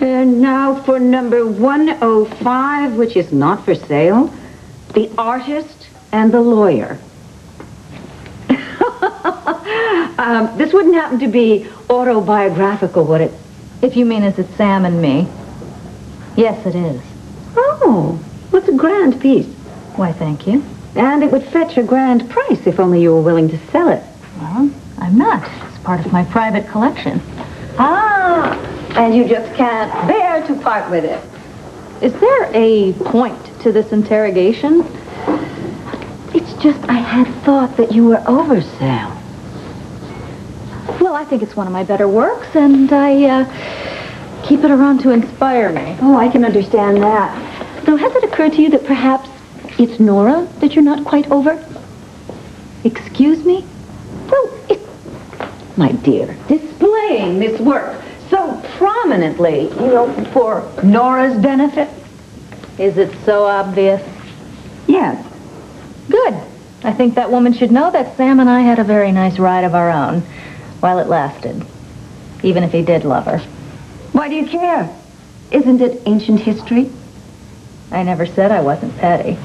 And now for number 105, which is not for sale. The Artist and the Lawyer. This wouldn't happen to be autobiographical, would it? If you mean, is it Sam and me? Yes, it is. Oh, what's a grand piece? Why, thank you. And it would fetch a grand price if only you were willing to sell it. Well, I'm not. It's part of my private collection. Ah, and you just can't bear to part with it. Is there a point to this interrogation? It's just I had thought that you were over, Sam. Well, I think it's one of my better works, and I keep it around to inspire me. Oh, I can understand that. Now, has it occurred to you that perhaps it's Nora that you're not quite over? Excuse me? Well, my dear, displaying this work so prominently, for Nora's benefit. Is it so obvious? Yes. Good. I think that woman should know that Sam and I had a very nice ride of our own while it lasted, even if he did love her. Why do you care? Isn't it ancient history? I never said I wasn't petty.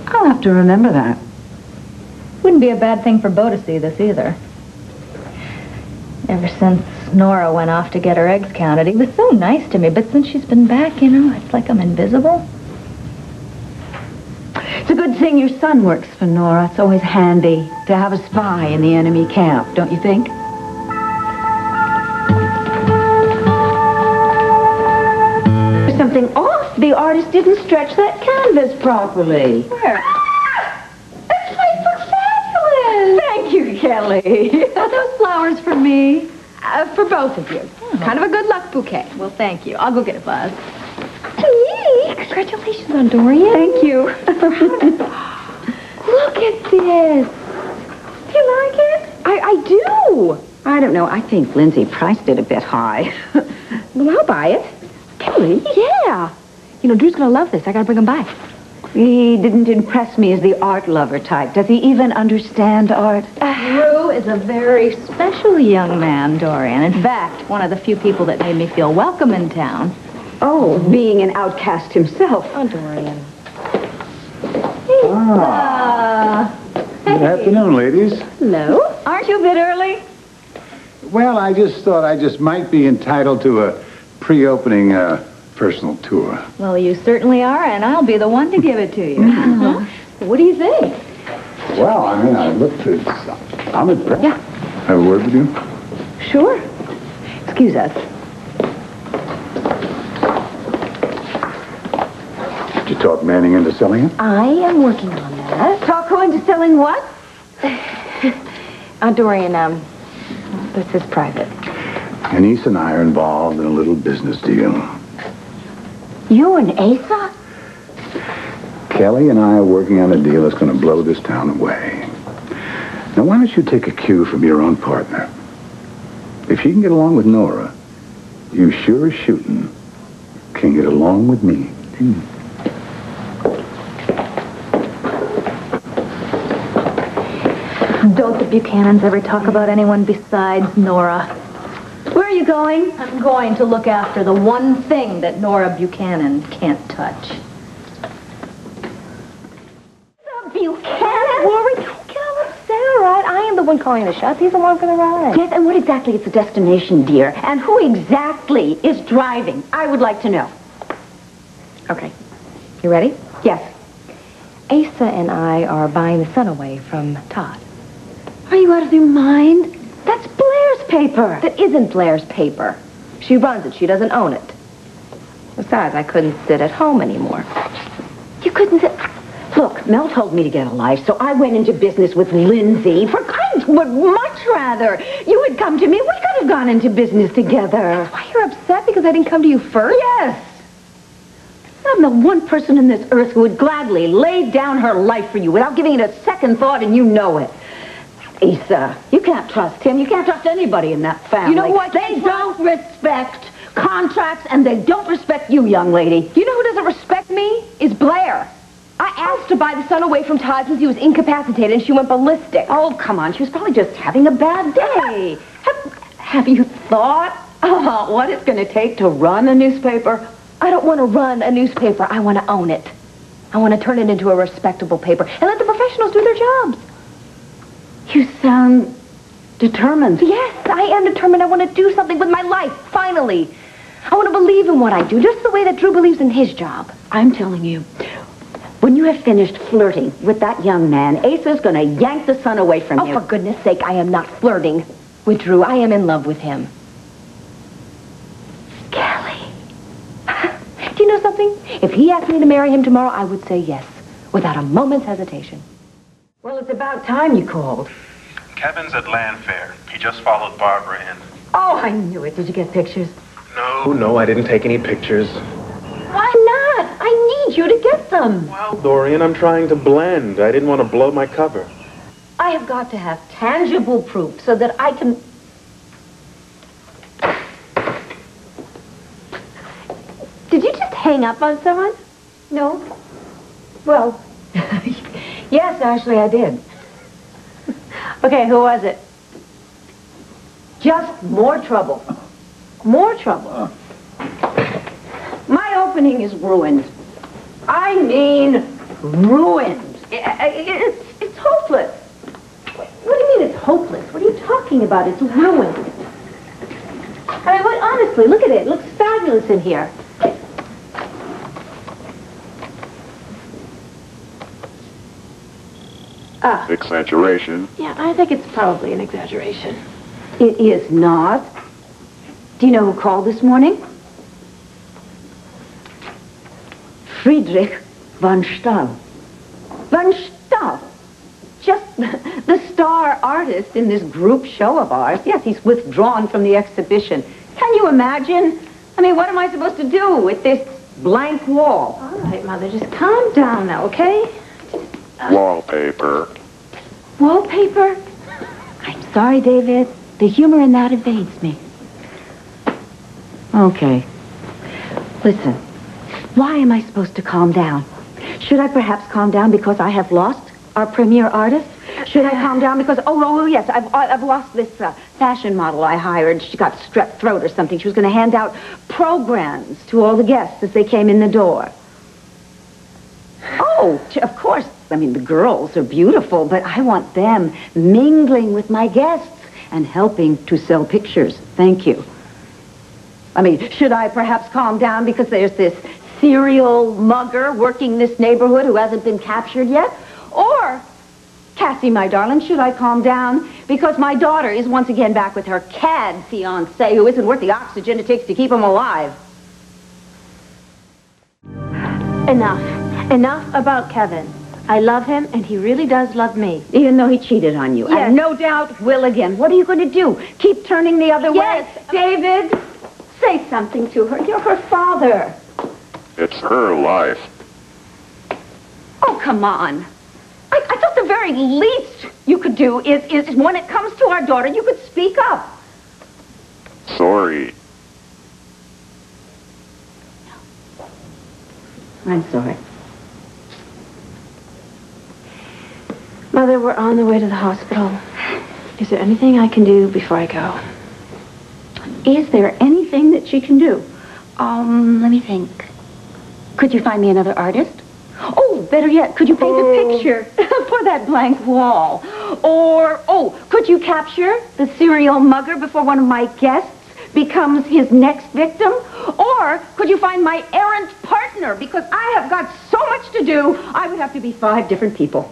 I'll have to remember that. Wouldn't be a bad thing for Bo to see this either. Ever since Nora went off to get her eggs counted, he was so nice to me, but since she's been back, it's like I'm invisible. It's a good thing your son works for Nora. It's always handy to have a spy in the enemy camp, don't you think? There's something off. The artist didn't stretch that canvas properly. Where? Ah! That's fabulous! Thank you, Kelly. Are those flowers for me? For both of you. Oh. Kind of a good luck bouquet. Well, thank you. I'll go get a buzz. Hey, congratulations on Dorian. Thank you. Look at this. Do you like it? I do. I don't know. I think Lindsay priced it a bit high. Well, I'll buy it. Kelly? Yeah. Drew's going to love this. I got to bring him by. He didn't impress me as the art lover type. Does he even understand art? Drew is a very special young man, Dorian. In fact, one of the few people that made me feel welcome in town. Oh, being an outcast himself. Oh, Dorian. Good afternoon, ladies. Hello. Aren't you a bit early? Well, I just thought I just might be entitled to a pre-opening personal tour. Well, you certainly are, and I'll be the one to give it to you. What do you think? Well, I'm impressed. Yeah. Have a word with you? Sure. Excuse us. Did you talk Manning into selling it? I am working on that. Talk her into selling what? Dorian, this is private. Anise and I are involved in a little business deal. You and Asa? Kelly and I are working on a deal that's going to blow this town away. Now, why don't you take a cue from your own partner? If she can get along with Nora, you sure as shooting can get along with me. Don't the Buchanans ever talk about anyone besides Nora? Where are you going? I'm going to look after the one thing that Nora Buchanan can't touch. The Buchanan? Rory, don't get all upset, all right? I am the one calling the shots. He's along for the ride. Yes, and what exactly is the destination, dear? And who exactly is driving? I would like to know. Okay. You ready? Yes. Asa and I are buying the son away from Todd. Are you out of your mind? That's Blair's paper. That isn't Blair's paper. She runs it. She doesn't own it. Besides, I couldn't sit at home anymore. You couldn't sit... Look, Mel told me to get a life, so I went into business with Lindsay. I would much rather you had come to me. We could have gone into business together. Why, you're upset because I didn't come to you first? Yes. I'm the one person in this earth who would gladly lay down her life for you without giving it a second thought, and you know it. Asa, you can't trust him. You can't trust anybody in that family. You know what? They don't respect contracts, and they don't respect you, young lady. You know who doesn't respect me? Is Blair. I asked to buy the son away from Todd since he was incapacitated, and she went ballistic. Oh, come on. She was probably just having a bad day. Have you thought What it's going to take to run a newspaper? I don't want to run a newspaper. I want to own it. I want to turn it into a respectable paper and let the professionals do their jobs. You sound determined. Yes, I am determined. I want to do something with my life, finally. I want to believe in what I do, just the way that Drew believes in his job. I'm telling you, when you have finished flirting with that young man, Asa's going to yank the sun away from you. Oh, for goodness sake, I am not flirting with Drew. I am in love with him. Kelly. Do you know something? If he asked me to marry him tomorrow, I would say yes, without a moment's hesitation. Well, it's about time you called. Kevin's at Land Fair. He just followed Barbara in. Oh, I knew it. Did you get pictures? No, I didn't take any pictures. Why not? I need you to get them. Well, Dorian, I'm trying to blend. I didn't want to blow my cover. I have got to have tangible proof so that I can... Did you just hang up on someone? No. Well, yes, actually, I did. Okay, who was it? Just more trouble. More trouble. My opening is ruined. I mean, ruined. It's hopeless. What do you mean it's hopeless? What are you talking about? It's ruined. I mean, honestly, look at it. It looks fabulous in here. Exaggeration. Yeah, I think it's probably an exaggeration. It is not. Do you know who called this morning? Friedrich von Stahl. Von Stahl. Just the star artist in this group show of ours. Yes, he's withdrawn from the exhibition. Can you imagine? I mean, what am I supposed to do with this blank wall? All right, Mother, just calm down now, okay? Wallpaper. Wallpaper? I'm sorry, David. The humor in that evades me. Okay. Listen, why am I supposed to calm down? Should I perhaps calm down because I have lost our premier artist? Should I calm down because, oh yes, I've lost this fashion model I hired. She got strep throat or something. She was going to hand out programs to all the guests as they came in the door. Oh, of course. I mean, the girls are beautiful, but I want them mingling with my guests and helping to sell pictures. Thank you. I mean, should I perhaps calm down because there's this serial mugger working this neighborhood who hasn't been captured yet? Or, Cassie, my darling, should I calm down because my daughter is once again back with her cad fiancé who isn't worth the oxygen it takes to keep him alive? Enough. Enough about Kevin. I love him, and he really does love me. Even though he cheated on you. Yes. And no doubt will again. What are you going to do? Keep turning the other way? David, say something to her. You're her father. It's her life. Oh, come on. I thought the very least you could do is when it comes to our daughter, you could speak up. Sorry. I'm sorry. Mother, we're on the way to the hospital. Is there anything I can do before I go? Is there anything that she can do? Let me think. Could you find me another artist? Oh, better yet, could you paint a picture for that blank wall? Or, could you capture the serial mugger before one of my guests becomes his next victim? Or could you find my errant partner? Because I have got so much to do, I would have to be 5 different people.